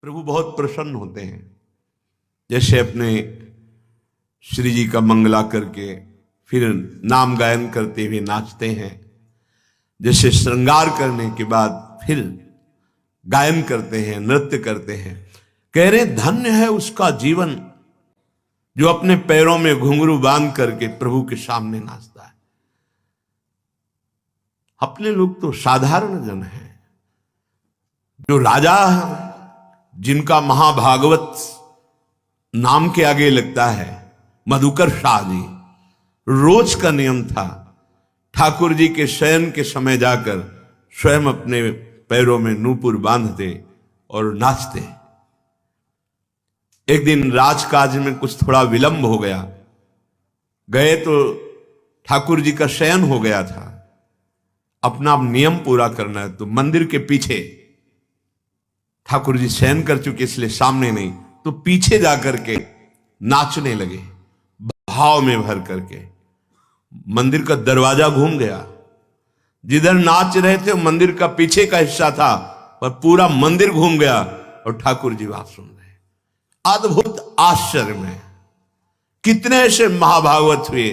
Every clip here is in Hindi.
प्रभु बहुत प्रसन्न होते हैं। जैसे अपने श्री जी का मंगला करके फिर नाम गायन करते हुए नाचते हैं, जैसे श्रृंगार करने के बाद फिर गायन करते हैं, नृत्य करते हैं। कह रहे धन्य है उसका जीवन जो अपने पैरों में घुंघरू बांध करके प्रभु के सामने नाचता है। अपने लोग तो साधारण जन हैं, जो राजा हैं, जिनका महाभागवत नाम के आगे लगता है, मधुकर शाह जी, रोज का नियम था ठाकुर जी के शयन के समय जाकर स्वयं अपने पैरों में नूपुर बांधते और नाचते। एक दिन राजकाज में कुछ थोड़ा विलंब हो गया, गए तो ठाकुर जी का शयन हो गया था। अपना नियम पूरा करना है तो मंदिर के पीछे, ठाकुर जी शयन कर चुके इसलिए सामने नहीं, तो पीछे जाकर के नाचने लगे भाव में भर करके। मंदिर का दरवाजा घूम गया, जिधर नाच रहे थे मंदिर का पीछे का हिस्सा था, पर पूरा मंदिर घूम गया और ठाकुर जी बात सुन रहे। अद्भुत आश्चर्य में कितने ऐसे महाभागवत हुए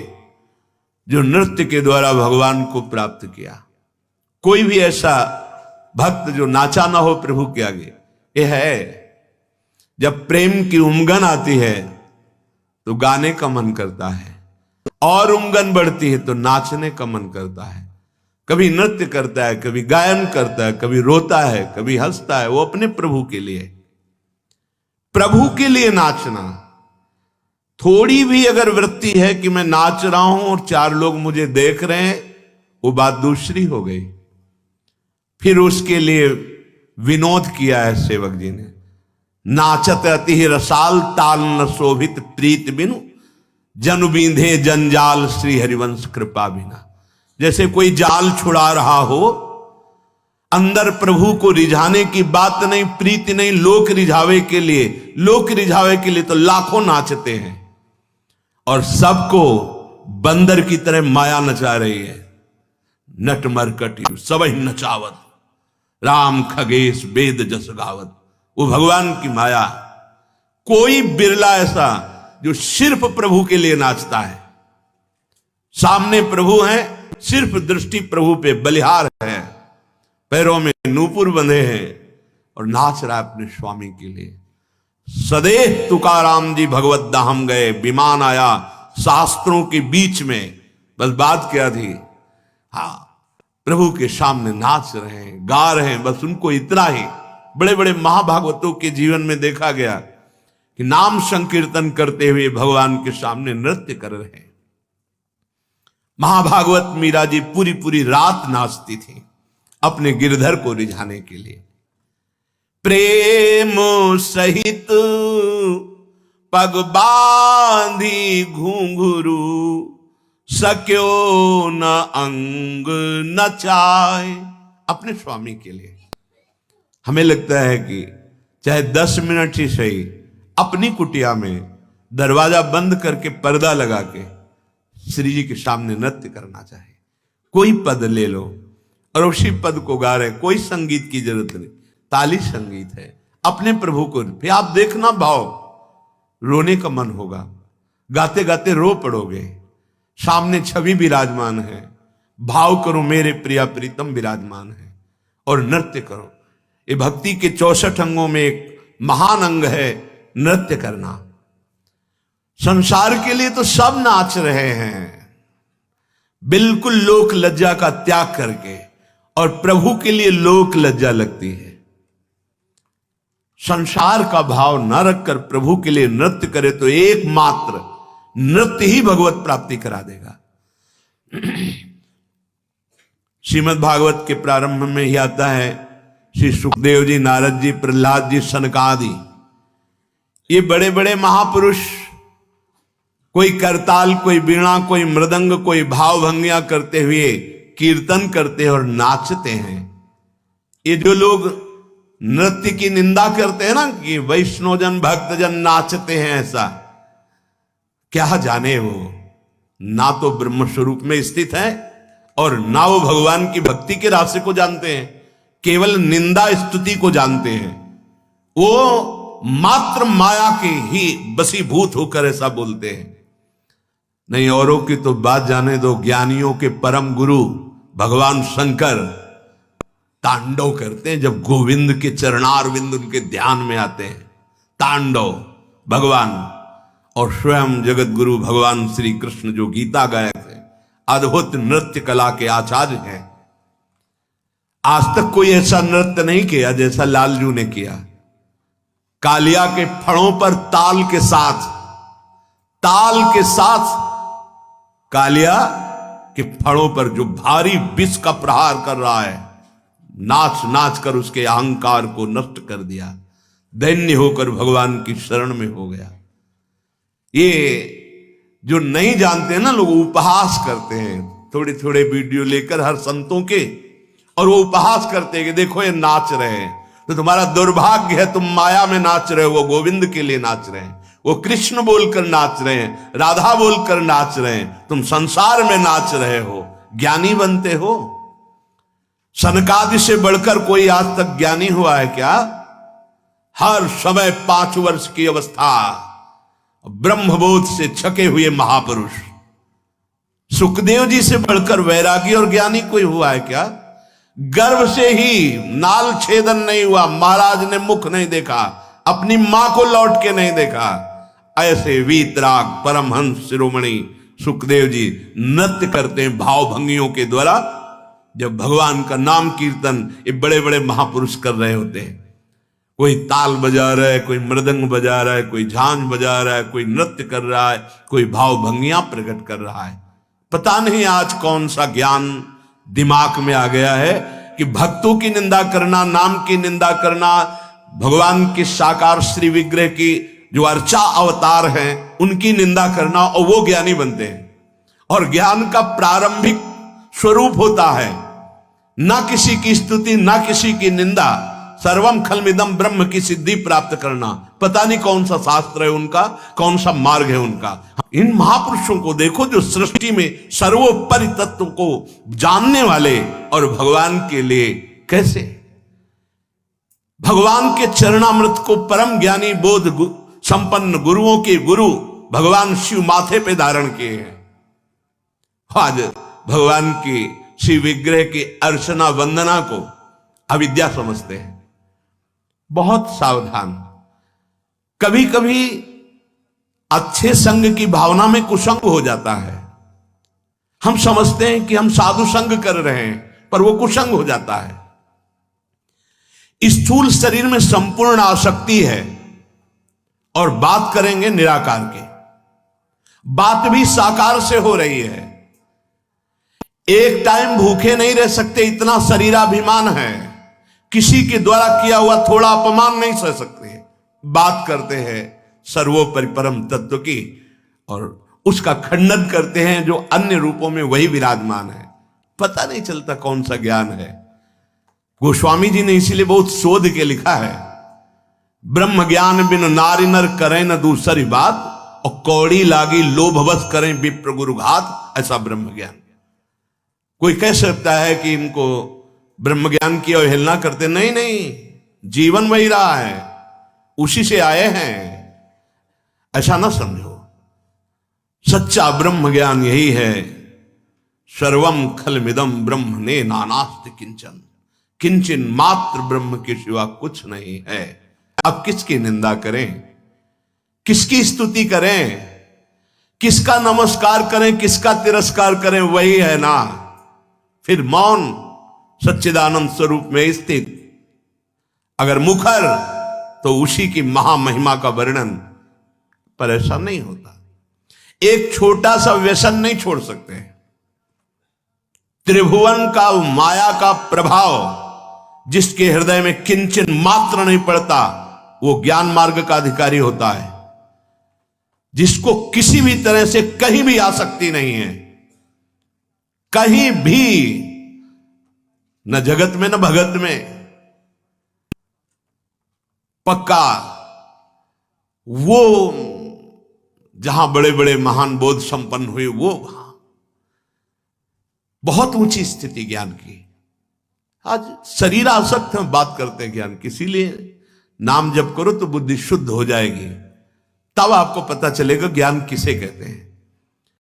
जो नृत्य के द्वारा भगवान को प्राप्त किया। कोई भी ऐसा भक्त जो नाचा ना हो प्रभु के आगे। यह है जब प्रेम की उमंगन आती है तो गाने का मन करता है, और उमंगन बढ़ती है तो नाचने का मन करता है। कभी नृत्य करता है, कभी गायन करता है, कभी रोता है, कभी हंसता है। वो अपने प्रभु के लिए, प्रभु के लिए नाचना। थोड़ी भी अगर वृत्ति है कि मैं नाच रहा हूं और चार लोग मुझे देख रहे हैं, वो बात दूसरी हो गई। फिर उसके लिए विनोद किया है सेवक जी ने, नाचत अति रसाल ताल न शोभित प्रीत बिनु जन बींधे जंजाल श्री हरिवंश कृपा बिना। जैसे कोई जाल छुड़ा रहा हो, अंदर प्रभु को रिझाने की बात नहीं, प्रीति नहीं, लोक रिझावे के लिए, लोक रिझावे के लिए तो लाखों नाचते हैं और सबको बंदर की तरह माया नचा रही है। नट मरकटी सबही नचावत राम खगेश वेद जस गावत। वो भगवान की माया। कोई बिरला ऐसा जो सिर्फ प्रभु के लिए नाचता है। सामने प्रभु हैं, सिर्फ दृष्टि प्रभु पे, बलिहार है, पैरों में नूपुर बंधे हैं और नाच रहा है अपने स्वामी के लिए। सदैव तुकाराम जी भगवत धाम गए, विमान आया शास्त्रों के बीच में। बस बात क्या थी, हाँ प्रभु के सामने नाच रहे हैं, गा रहे हैं, बस उनको इतना ही। बड़े बड़े महाभागवतों के जीवन में देखा गया कि नाम संकीर्तन करते हुए भगवान के सामने नृत्य कर रहे हैं। महाभागवत मीरा जी पूरी पूरी रात नाचती थी अपने गिरधर को रिझाने के लिए। प्रेम सहित पग बांधी घुंघरू सक्यो न अंग नचाए। अपने स्वामी के लिए। हमें लगता है कि चाहे 10 मिनट ही सही अपनी कुटिया में दरवाजा बंद करके पर्दा लगा के श्री जी के सामने नृत्य करना चाहिए। कोई पद ले लो और उसी पद को गा रहे, कोई संगीत की जरूरत नहीं, ताली संगीत है। अपने प्रभु को फिर आप देखना, भाव रोने का मन होगा, गाते गाते रो पड़ोगे। सामने छवि विराजमान है, भाव करो मेरे प्रिया प्रीतम विराजमान है और नृत्य करो। ये भक्ति के 64 अंगों में एक महान अंग है नृत्य करना। संसार के लिए तो सब नाच रहे हैं बिल्कुल लोक लज्जा का त्याग करके, और प्रभु के लिए लोक लज्जा लगती है। संसार का भाव न रखकर प्रभु के लिए नृत्य करे तो एकमात्र नृत्य ही भगवत प्राप्ति करा देगा। श्रीमद् भागवत के प्रारंभ में ही आता है, श्री सुखदेव जी, नारद जी, प्रहलाद जी, सनकादि, ये बड़े बड़े महापुरुष, कोई करताल, कोई वीणा, कोई मृदंग, कोई भाव भंगियां करते हुए कीर्तन करते हैं और नाचते हैं। ये जो लोग नृत्य की निंदा करते हैं ना कि वैष्णोजन भक्तजन नाचते हैं, ऐसा क्या जाने वो ना तो ब्रह्म स्वरूप में स्थित है और ना वो भगवान की भक्ति के रास्ते को जानते हैं, केवल निंदा स्तुति को जानते हैं। वो मात्र माया के ही बसीभूत होकर ऐसा बोलते हैं। नहीं, औरों की तो बात जाने दो, ज्ञानियों के परम गुरु भगवान शंकर तांडव करते हैं जब गोविंद के चरणारविंद उनके ध्यान में आते हैं। तांडव भगवान और स्वयं जगत गुरु भगवान श्री कृष्ण जो गीता गायक थे, अद्भुत नृत्य कला के आचार्य हैं। आज तक कोई ऐसा नृत्य नहीं किया जैसा लालजू ने किया। कालिया के फणों पर ताल के साथ कालिया के फणों पर जो भारी विष का प्रहार कर रहा है, नाच नाच कर उसके अहंकार को नष्ट कर दिया। दैन्य होकर भगवान की शरण में हो गया। ये जो नहीं जानते हैं ना लोग, उपहास करते हैं थोड़े थोड़े वीडियो लेकर हर संतों के, और वो उपहास करते हैं कि देखो ये नाच रहे हैं। तो तुम्हारा दुर्भाग्य है, तुम माया में नाच रहे हो, वो गोविंद के लिए नाच रहे हैं, वो कृष्ण बोलकर नाच रहे हैं, राधा बोलकर नाच रहे हैं, तुम संसार में नाच रहे हो, ज्ञानी बनते हो। सनकादि से बढ़कर कोई आज तक ज्ञानी हुआ है क्या? हर समय 5 वर्ष की अवस्था ब्रह्मबोध से छके हुए महापुरुष। सुखदेव जी से बढ़कर वैरागी और ज्ञानी कोई हुआ है क्या? गर्भ से ही नाल छेदन नहीं हुआ, महाराज ने मुख नहीं देखा, अपनी मां को लौट के नहीं देखा, ऐसे वीतराग परमहंस शिरोमणि सुखदेव जी नृत्य करते हैं भाव भंगियों के द्वारा। जब भगवान का नाम कीर्तन ये बड़े बड़े महापुरुष कर रहे होते हैं, कोई ताल बजा रहा है, कोई मृदंग बजा रहा है, कोई झांझ बजा रहा है, कोई नृत्य कर रहा है, कोई भाव भंगियां प्रकट कर रहा है। पता नहीं आज कौन सा ज्ञान दिमाग में आ गया है कि भक्तों की निंदा करना, नाम की निंदा करना, भगवान के साकार श्री विग्रह की जो अर्चा अवतार हैं उनकी निंदा करना, और वो ज्ञानी बनते हैं। और ज्ञान का प्रारंभिक स्वरूप होता है ना किसी की स्तुति, ना किसी की निंदा, सर्वम खलमिदम ब्रह्म की सिद्धि प्राप्त करना। पता नहीं कौन सा शास्त्र है उनका, कौन सा मार्ग है उनका। इन महापुरुषों को देखो जो सृष्टि में सर्वोपरि तत्व को जानने वाले, और भगवान के लिए कैसे भगवान के चरणामृत को परम ज्ञानी बोध संपन्न गुरुओं के गुरु भगवान शिव माथे पे धारण किए हैं। आज भगवान की शिव विग्रह की अर्चना वंदना को अविद्या समझते हैं। बहुत सावधान। कभी कभी अच्छे संग की भावना में कुसंग हो जाता है। हम समझते हैं कि हम साधु संग कर रहे हैं, पर वो कुसंग हो जाता है। स्थूल शरीर में संपूर्ण आसक्ति है, और बात करेंगे निराकार की। बात भी साकार से हो रही है। एक टाइम भूखे नहीं रह सकते, इतना शरीराभिमान है। किसी के द्वारा किया हुआ थोड़ा अपमान नहीं सह सकते। बात करते हैं सर्वोपरि परम तत्व की, और उसका खंडन करते हैं जो अन्य रूपों में वही विराजमान है। पता नहीं चलता कौन सा ज्ञान है। गोस्वामी जी ने इसीलिए बहुत शोध के लिखा है, ब्रह्म ज्ञान बिन नारी नर करें न दूसरी बात, और कौड़ी लागी लोभवश करें विप्र गुरुघात। ऐसा ब्रह्म ज्ञान। कोई कह सकता है कि इनको ब्रह्म ज्ञान की अवहेलना करते, नहीं नहीं, जीवन वही रहा है, उसी से आए हैं, ऐसा ना समझो। सच्चा ब्रह्म ज्ञान यही है, सर्वम खलमिदम ब्रह्म ने नानास्ति किंचन, किंचन मात्र ब्रह्म के सिवा कुछ नहीं है। अब किसकी निंदा करें, किसकी स्तुति करें, किसका नमस्कार करें, किसका तिरस्कार करें? वही है ना। फिर मौन सच्चिदानंद स्वरूप में स्थित, अगर मुखर तो उसी की महामहिमा का वर्णन, पर ऐसा नहीं होता। एक छोटा सा व्यसन नहीं छोड़ सकते। त्रिभुवन का माया का प्रभाव जिसके हृदय में किंचन मात्र नहीं पड़ता, वो ज्ञान मार्ग का अधिकारी होता है। जिसको किसी भी तरह से कहीं भी आसक्ति नहीं है, कहीं भी, न जगत में न भगत में, पक्का वो जहां बड़े बड़े महान बोध संपन्न हुए, वो वहां बहुत ऊंची स्थिति ज्ञान की। आज शरीर आसक्त हम बात करते हैं ज्ञान की, इसीलिए नाम जप करो तो बुद्धि शुद्ध हो जाएगी, तब आपको पता चलेगा ज्ञान किसे कहते हैं।